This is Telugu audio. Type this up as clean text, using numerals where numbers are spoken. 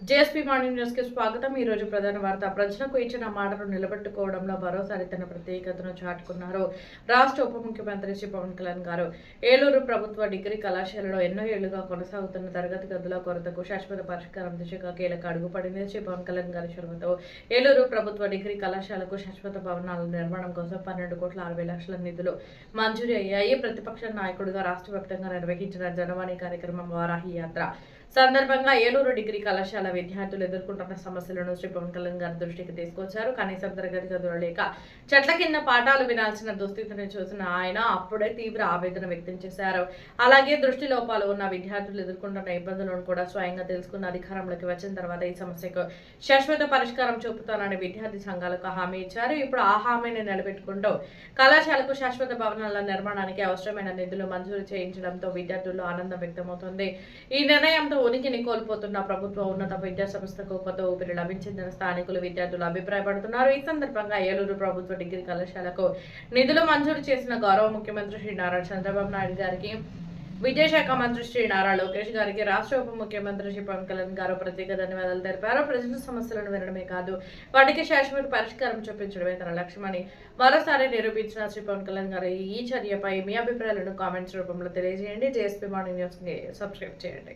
జేఎస్పీ మార్నింగ్ న్యూస్ కి స్వాగతం. ఈ రోజు ప్రధాన వార్త. ప్రజలకు ఇచ్చిన మాటను నిలబెట్టుకోవడంలో మరోసారి తన ప్రత్యేకతను చాటుకున్నారు రాష్ట్ర ఉప ముఖ్యమంత్రి శ్రీ పవన్ కళ్యాణ్ గారు. ఏలూరు ప్రభుత్వ డిగ్రీ కళాశాలలో ఎన్నో ఏళ్లుగా కొనసాగుతున్న తరగతి గదుల కొరతకు శాశ్వత పరిష్కారం దిశగా కీలక అడుగు పడింది. శ్రీ పవన్ కళ్యాణ్ గారి చొరవతో ఏలూరు ప్రభుత్వ డిగ్రీ కళాశాలకు శాశ్వత భవనాల నిర్మాణం కోసం 12,60,00,000 నిధులు మంజూరు అయ్యాయి. ప్రతిపక్ష నాయకుడిగా రాష్ట్ర వ్యాప్తంగా నిర్వహించిన జనవాణి కార్యక్రమం వారాహి యాత్ర సందర్భంగా ఏలూరు డిగ్రీ కళాశాల విద్యార్థులు ఎదుర్కొంటున్న సమస్యలను శ్రీ పవన్ కళ్యాణ్ గారి దృష్టికి తీసుకొచ్చారు. కనీసం తరగతి గదులు లేక చెట్ల కింద పాఠాలు వినాల్సిన దుస్థితిని చూసిన ఆయన అప్పుడే తీవ్ర ఆవేదన వ్యక్తం చేశారు. అలాగే దృష్టి లోపాలు ఉన్న విద్యార్థులు ఎదుర్కొంటున్న ఇబ్బందులను కూడా స్వయంగా తెలుసుకున్న అధికారంలోకి వచ్చిన తర్వాత ఈ సమస్యకు శాశ్వత పరిష్కారం చూపుతానని విద్యార్థి సంఘాలకు హామీ ఇచ్చారు. ఇప్పుడు ఆ హామీని నిలబెట్టుకుంటూ కళాశాలకు శాశ్వత భవనాల నిర్మాణానికి అవసరమైన నిధులు మంజూరు చేయించడంతో విద్యార్థుల్లో ఆనందం వ్యక్తమవుతుంది. ఈ నిర్ణయంతో ఉనికిని కోల్పోతున్న ప్రభుత్వ ఉన్నత విద్యా సంస్థకు కొత్త ఊపిరి లభించిందని స్థానికులు విద్యార్థులు అభిప్రాయపడుతున్నారు. ఈ సందర్భంగా ఏలూరు ప్రభుత్వ డిగ్రీ కళాశాలకు నిధులు మంజూరు చేసిన గౌరవ ముఖ్యమంత్రి శ్రీ నారా చంద్రబాబు నాయుడు గారికి, విద్యాశాఖ మంత్రి శ్రీ నారా లోకేష్ గారికి, రాష్ట్ర ఉప ముఖ్యమంత్రి శ్రీ పవన్ కళ్యాణ్ గారు ప్రత్యేక ధన్యవాదాలు తెలిపారు. ప్రజల సమస్యలను వినడమే కాదు, వాటికి శాశ్వత పరిష్కారం చూపించడమే తన లక్ష్యమని మరోసారి నిరూపించిన శ్రీ పవన్ కళ్యాణ్ గారు ఈ చర్యపై మీ అభిప్రాయాలను కామెంట్స్ రూపంలో తెలియజేయండి. జేఎస్పీ మార్నింగ్ న్యూస్ ని సబ్స్క్రైబ్ చేయండి.